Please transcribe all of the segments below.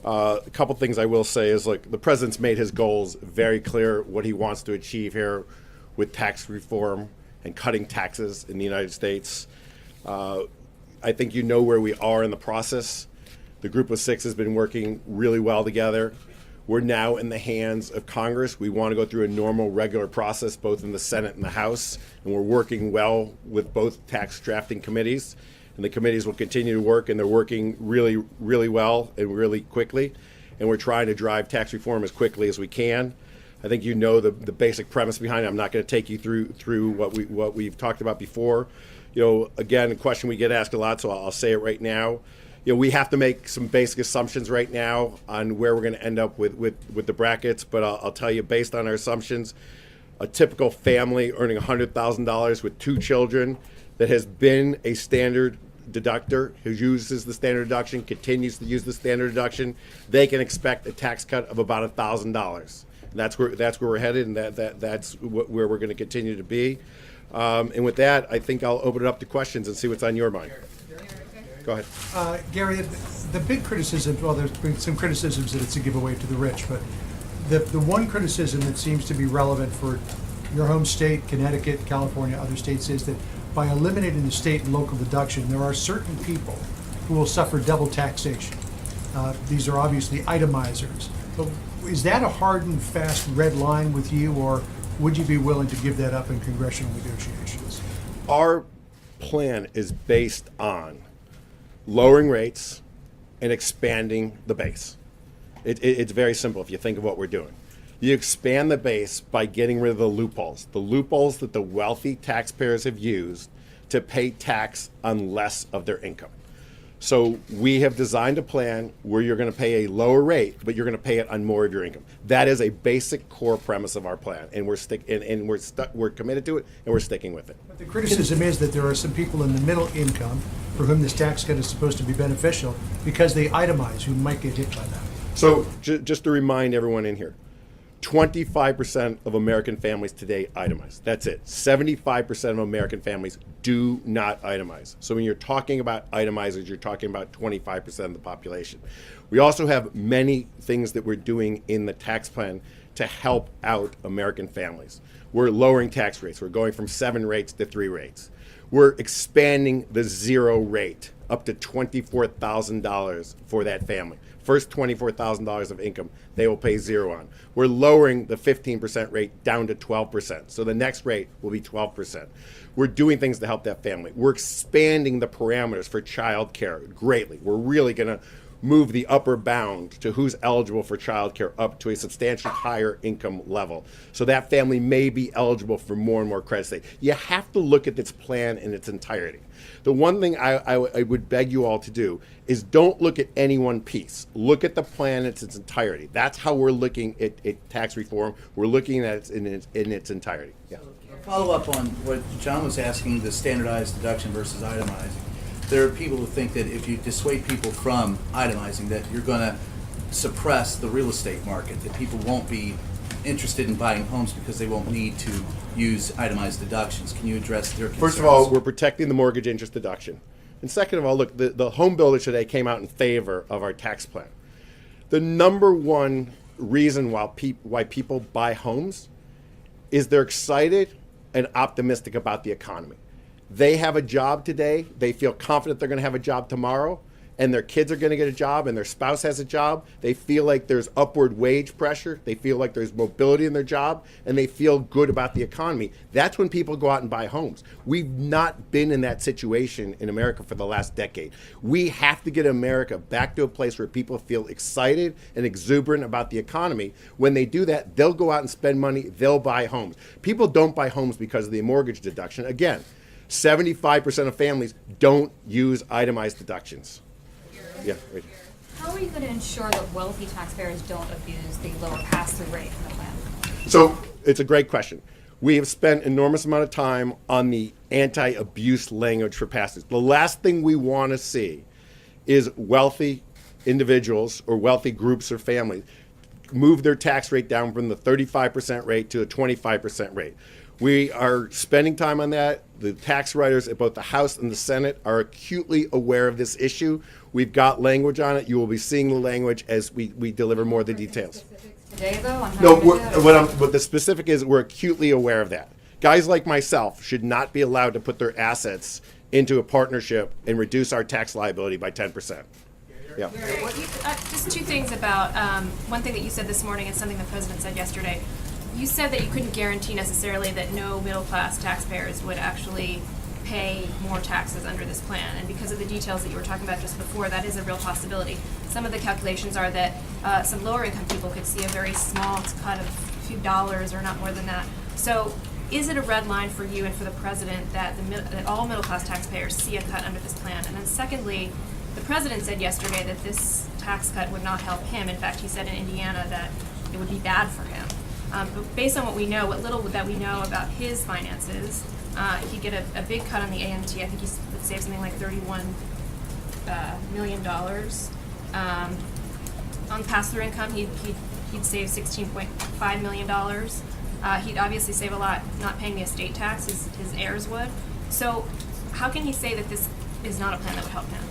A couple things I will say is, like, the president's made his goals very clear, what he wants to achieve here with tax reform and cutting taxes in the United States. I think you know where we are in the process. The Group of Six has been working really well together. We're now in the hands of Congress. We want to go through a normal, regular process, both in the Senate and the House, and we're working well with both tax drafting committees. And the committees will continue to work, and they're working really, really well and really quickly. And we're trying to drive tax reform as quickly as we can. I think you know the basic premise behind it. I'm not going to take you through what we've talked about before. Again, a question we get asked a lot, so I'll say it right now. We have to make some basic assumptions right now on where we're going to end up with the brackets, but I'll tell you, based on our assumptions, a typical family earning $100,000 with 2 children that has been a standard deductor, who uses the standard deduction, continues to use the standard deduction, they can expect a tax cut of about $1,000. That's where we're headed, and that's where we're going to continue to be. And with that, I think I'll open it up to questions and see what's on your mind. Go ahead. Gary, the big criticism, well, there's been some criticisms that it's a giveaway to the rich, but the one criticism that seems to be relevant for your home state, Connecticut, California, other states, is that by eliminating the state and local deduction, there are certain people who will suffer double taxation. These are obviously itemizers. But is that a hard and fast red line with you, or would you be willing to give that up in congressional negotiations? Our plan is based on lowering rates and expanding the base. It's very simple if you think of what we're doing. You expand the base by getting rid of the loopholes that the wealthy taxpayers have used to pay tax on less of their income. So we have designed a plan where you're going to pay a lower rate, but you're going to pay it on more of your income. That is a basic core premise of our plan, and we're committed to it, and we're sticking with it. But the criticism is that there are some people in the middle income for whom this tax cut is supposed to be beneficial because they itemize, who might get hit by that. So just to remind everyone in here, 25% of American families today itemize. That's it. 75% of American families do not itemize. So when you're talking about itemizers, you're talking about 25% of the population. We also have many things that we're doing in the tax plan to help out American families. We're lowering tax rates. We're going from 7 rates to 3 rates. We're expanding the 0 rate up to $24,000 for that family. First $24,000 of income, they will pay 0 on. We're lowering the 15% rate down to 12%. So the next rate will be 12%. We're doing things to help that family. We're expanding the parameters for child care greatly. We're really going to move the upper bound to who's eligible for child care up to a substantially higher income level. So that family may be eligible for more and more credit. You have to look at this plan in its entirety. The one thing I would beg you all to do is don't look at any one piece. Look at the plan in its entirety. That's how we're looking at tax reform. We're looking at it in its entirety. Yeah. Follow up on what John was asking, the standardized deduction versus itemizing. There are people who think that if you dissuade people from itemizing, that you're going to suppress the real estate market, that people won't be interested in buying homes because they won't need to use itemized deductions. Can you address their concerns? First of all, we're protecting the mortgage interest deduction. And second of all, look, the home builders today came out in favor of our tax plan. The number one reason why people buy homes is they're excited and optimistic about the economy. They have a job today. They feel confident they're going to have a job tomorrow, and their kids are going to get a job, and their spouse has a job. They feel like there's upward wage pressure. They feel like there's mobility in their job, and they feel good about the economy. That's when people go out and buy homes. We've not been in that situation in America for the last decade. We have to get America back to a place where people feel excited and exuberant about the economy. When they do that, they'll go out and spend money. They'll buy homes. People don't buy homes because of the mortgage deduction. Again, 75% of families don't use itemized deductions. Yeah. Right. How are you going to ensure that wealthy taxpayers don't abuse the lower pass-through rate in the plan? So it's a great question. We have spent enormous amount of time on the anti-abuse language for pass-throughs. The last thing we want to see is wealthy individuals or wealthy groups or families move their tax rate down from the 35% rate to a 25% rate. We are spending time on that. The tax writers at both the House and the Senate are acutely aware of this issue. We've got language on it. You will be seeing the language as we deliver more of the details. Specifics today, though, on how No, to do that? what the specific is, we're acutely aware of that. Guys like myself should not be allowed to put their assets into a partnership and reduce our tax liability by 10%. Yeah. Just two things about one thing that you said this morning and something the president said yesterday. You said that you couldn't guarantee necessarily that no middle-class taxpayers would actually pay more taxes under this plan. And because of the details that you were talking about just before, that is a real possibility. Some of the calculations are that some lower-income people could see a very small cut of a few dollars or not more than that. So is it a red line for you and for the president that that all middle-class taxpayers see a cut under this plan? And then secondly, the president said yesterday that this tax cut would not help him. In fact, he said in Indiana that it would be bad for him. But based on what we know, what little that we know about his finances, he'd get a big cut on the AMT. I think he would save something like $31 million. On pass-through income, he'd save $16.5 million. He'd obviously save a lot not paying the estate tax, his heirs would. So how can he say that this is not a plan that would help him?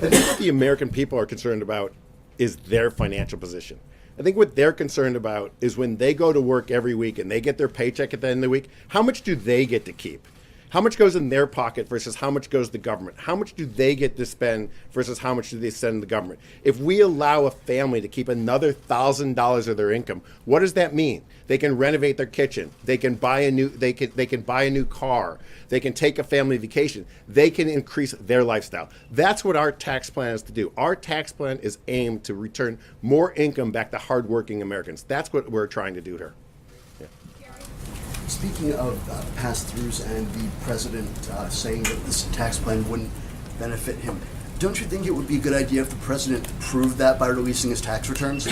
I think what the American people are concerned about is their financial position. I think what they're concerned about is when they go to work every week and they get their paycheck at the end of the week, how much do they get to keep? How much goes in their pocket versus how much goes to the government? How much do they get to spend versus how much do they send to the government? If we allow a family to keep another $1,000 of their income, what does that mean? They can renovate their kitchen. They can buy a new. They can buy a new car. They can take a family vacation. They can increase their lifestyle. That's what our tax plan is to do. Our tax plan is aimed to return more income back to hardworking Americans. That's what we're trying to do here. Speaking of pass-throughs and the president saying that this tax plan wouldn't benefit him, don't you think it would be a good idea if the president proved that by releasing his tax returns?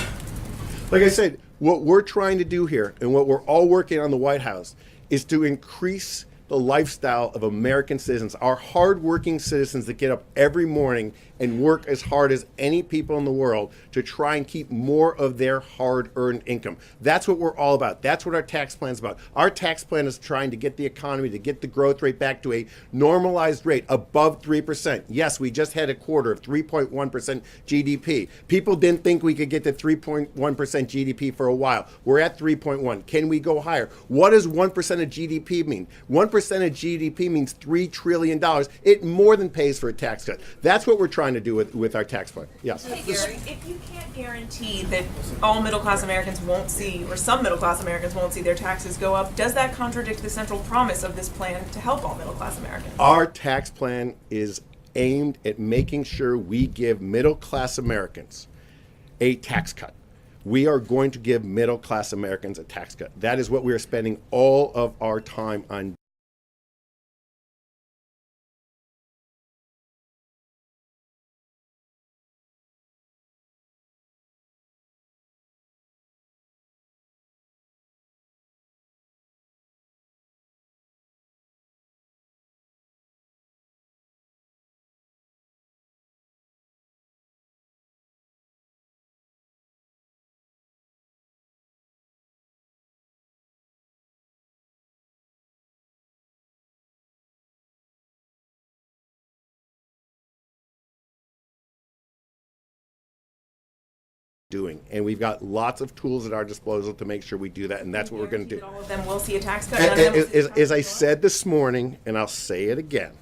Like I said, what we're trying to do here and what we're all working on in the White House is to increase the lifestyle of American citizens, our hardworking citizens that get up every morning and work as hard as any people in the world to try and keep more of their hard-earned income. That's what we're all about. That's what our tax plan is about. Our tax plan is trying to get the economy, to get the growth rate back to a normalized rate above 3%. Yes, we just had a quarter of 3.1% GDP. People didn't think we could get to 3.1% GDP for a while. We're at 3.1. Can we go higher? What does 1% of GDP mean? 1% of GDP means $3 trillion. It more than pays for a tax cut. That's what we're trying to do with our tax plan. Yes. If you can't guarantee that all middle-class Americans won't see, or some middle-class Americans won't see their taxes go up, does that contradict the central promise of this plan to help all middle-class Americans? Our tax plan is aimed at making sure we give middle-class Americans a tax cut. We are going to give middle-class Americans a tax cut. That is what we are spending all of our time on. Doing, and we've got lots of tools at our disposal to make sure we do that, and that's what we're going to do. All of them will see a tax cut. None of them will see a tax As I cut? said this morning, and I'll say it again,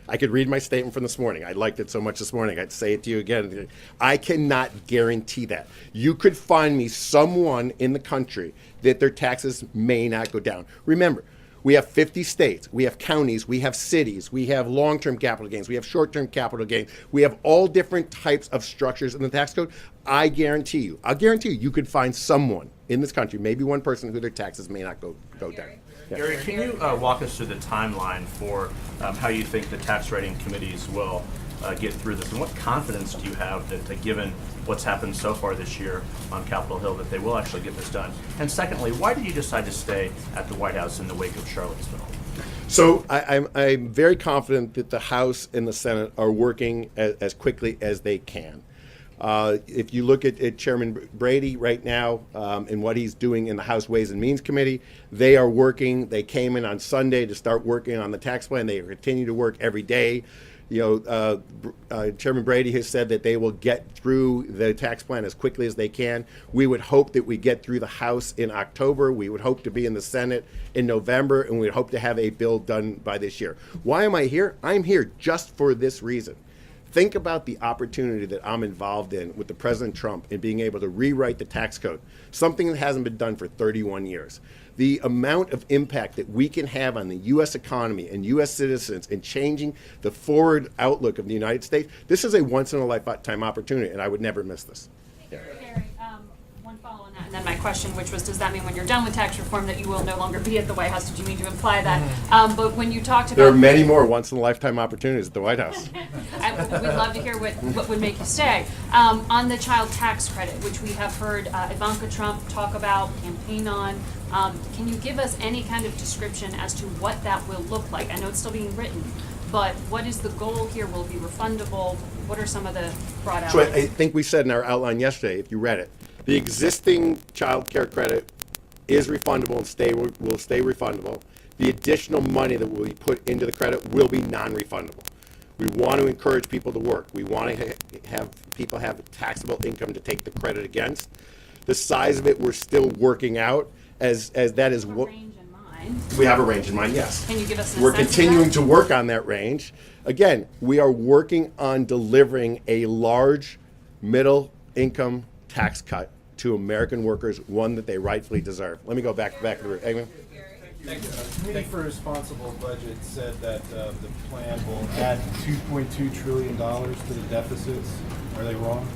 I could read my statement from this morning. I liked it so much this morning. I'd say it to you again. I cannot guarantee that. You could find me someone in the country that their taxes may not go down. Remember, we have 50 states, we have counties, we have cities, we have long-term capital gains, we have short-term capital gains, we have all different types of structures in the tax code. I'll guarantee you could find someone in this country, maybe one person who their taxes may not go down. Yeah. Gary, can you walk us through the timeline for how you think the tax rating committees will get through this, and what confidence do you have that given what's happened so far this year on Capitol Hill that they will actually get this done? And secondly, why did you decide to stay at the White House in the wake of Charlottesville? So I'm very confident that the House and the Senate are working as quickly as they can. If you look at Chairman Brady right now and what he's doing in the House Ways and Means Committee, they are working. They came in on Sunday to start working on the tax plan. They continue to work every day. Chairman Brady has said that they will get through the tax plan as quickly as they can. We would hope that we get through the House in October. We would hope to be in the Senate in November, and we would hope to have a bill done by this year. Why am I here? I'm here just for this reason. Think about the opportunity that I'm involved in with the President Trump in being able to rewrite the tax code, something that hasn't been done for 31 years. The amount of impact that we can have on the U.S. economy and U.S. citizens in changing the forward outlook of the United States, this is a once-in-a-lifetime opportunity, and I would never miss this. Gary, one follow on that, and then my question, which was, does that mean when you're done with tax reform that you will no longer be at the White House? Did you mean to imply that? But when you talked about... There are many more once-in-a-lifetime opportunities at the White House. We'd love to hear what would make you stay. On the child tax credit, which we have heard Ivanka Trump talk about, campaign on, can you give us any kind of description as to what that will look like? I know it's still being written, but what is the goal here? Will it be refundable? What are some of the broad outlines? So I think we said in our outline yesterday, if you read it, the existing child care credit is refundable and will stay refundable. The additional money that will be put into the credit will be non-refundable. We want to encourage people to work. We want to have people have taxable income to take the credit against. The size of it, we're still working out as that is what range in mind. we have a range in mind. Yes. Can you give us an We're sense of continuing that? to work on that range. Again, we are working on delivering a large middle income tax cut to American workers, one that they rightfully deserve. Let me go back to the room. Eamon? Thank you. The Committee for Responsible Budget said that the plan will add $2.2 trillion to the deficits. Are they wrong?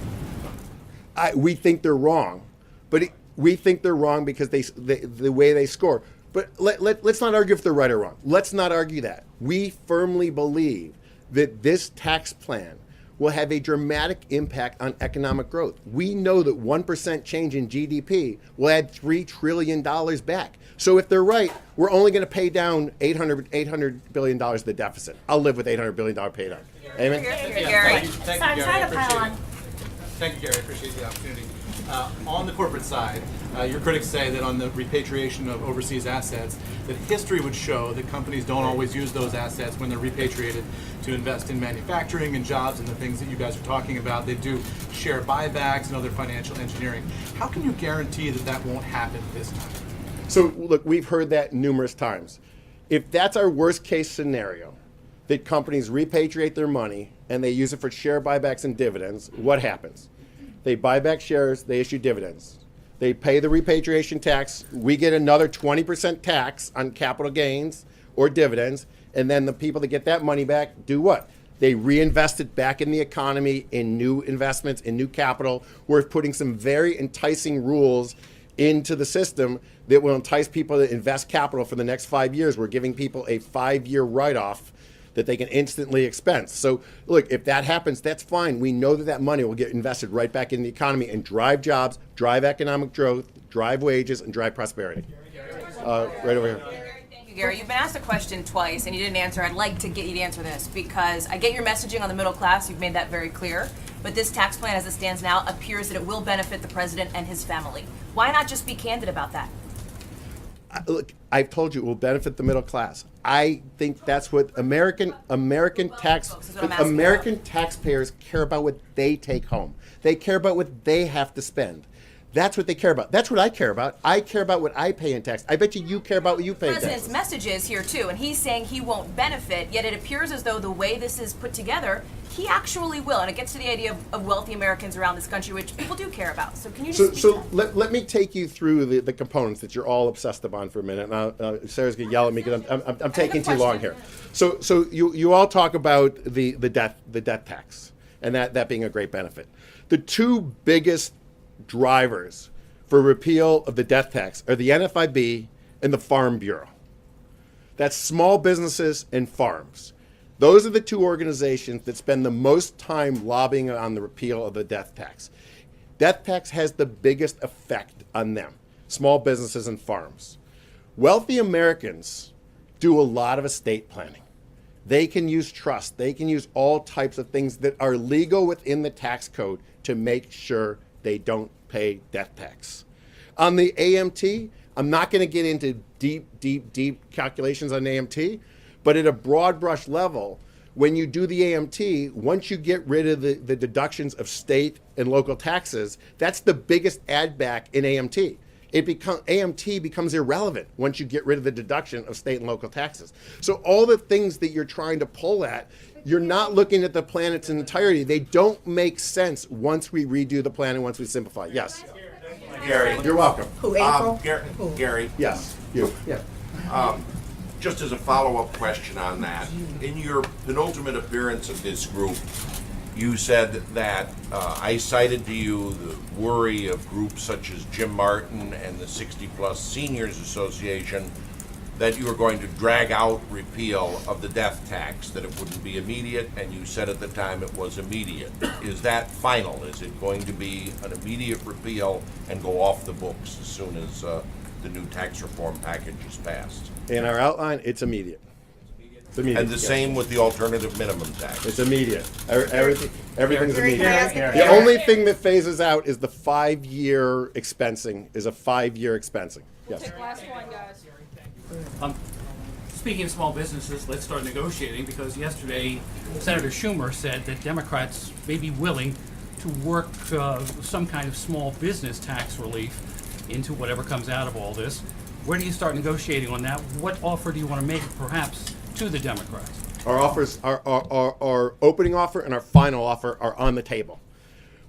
We think they're wrong, but we think they're wrong because the way they score. But let's not argue if they're right or wrong. Let's not argue that. We firmly believe that this tax plan will have a dramatic impact on economic growth. We know that 1% change in GDP will add $3 trillion back. So if they're right, we're only going to pay down $800 billion of the deficit. I'll live with $800 billion pay down. Amen? Gary. Thank you, Gary. I appreciate it. Thank you, Gary. I appreciate the opportunity. On the corporate side, your critics say that on the repatriation of overseas assets, that history would show that companies don't always use those assets when they're repatriated to invest in manufacturing and jobs and the things that you guys are talking about. They do share buybacks and other financial engineering. How can you guarantee that that won't happen this time? So look, we've heard that numerous times. If that's our worst case scenario, that companies repatriate their money and they use it for share buybacks and dividends, what happens? They buy back shares, they issue dividends. They pay the repatriation tax, we get another 20% tax on capital gains or dividends, and then the people that get that money back do what? They reinvest it back in the economy, in new investments, in new capital. We're putting some very enticing rules into the system that will entice people to invest capital for the next 5 years. We're giving people a 5-year write-off that they can instantly expense. So look, if that happens, that's fine. We know that money will get invested right back in the economy and drive jobs, drive economic growth, drive wages, and drive prosperity. Right over here. Thank you, Gary. You've been asked a question twice and you didn't answer. I'd like to get you to answer this because I get your messaging on the middle class. You've made that very clear. But this tax plan as it stands now appears that it will benefit the president and his family. Why not just be candid about that? Look, I've told you it will benefit the middle class. I think that's what American taxpayers care about, what they take home. They care about what they have to spend. That's what they care about. That's what I care about. I care about what I pay in tax. I bet you care about what you pay in tax. The president's message is here too, and he's saying he won't benefit, yet it appears as though the way this is put together, he actually will. And it gets to the idea of wealthy Americans around this country, which people do care about. So can you just speak to that? let me take you through the components that you're all obsessed upon for a minute. And Sarah's going to yell at me because I'm taking too long here. So you all talk about the death tax, and that being a great benefit. The two biggest drivers for repeal of the death tax are the NFIB and the Farm Bureau. That's small businesses and farms. Those are the two organizations that spend the most time lobbying on the repeal of the death tax. Death tax has the biggest effect on them, small businesses and farms. Wealthy Americans do a lot of estate planning. They can use trust. They can use all types of things that are legal within the tax code to make sure they don't pay death tax. On the AMT, I'm not going to get into deep calculations on AMT, but at a broad brush level, when you do the AMT, once you get rid of the deductions of state and local taxes, that's the biggest add back in AMT. AMT becomes irrelevant once you get rid of the deduction of state and local taxes. So all the things that you're trying to pull at, you're not looking at the plan in its entirety. They don't make sense once we redo the plan and once we simplify. Yes. Gary. You're welcome. Who, April? Gary. Yes. You. Yeah. Just as a follow-up question on that, in your penultimate appearance of this group, you said that I cited to you the worry of groups such as Jim Martin and the 60-plus Seniors Association that you were going to drag out repeal of the death tax, that it wouldn't be immediate, and you said at the time it was immediate. Is that final? Is it going to be an immediate repeal and go off the books as soon as the new tax reform package is passed? In our outline, it's immediate. It's immediate. And the same with the alternative minimum tax? It's immediate. Everything's Gary, can I ask immediate. a- The only thing that phases out is the 5-year expensing, is a 5-year expensing. Yes. Speaking of small businesses, let's start negotiating, because yesterday Senator Schumer said that Democrats may be willing to work some kind of small business tax relief into whatever comes out of all this. Where do you start negotiating on that? What offer do you want to make, perhaps, to the Democrats? Our offers, our opening offer and our final offer are on the table.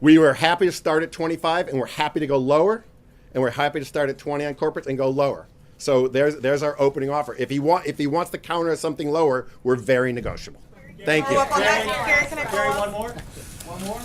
We were happy to start at 25, and we're happy to go lower, and we're happy to start at 20 on corporates and go lower. So there's our opening offer. If he wants to counter something lower, we're very negotiable. Thank you. Gary, can I follow up? One more?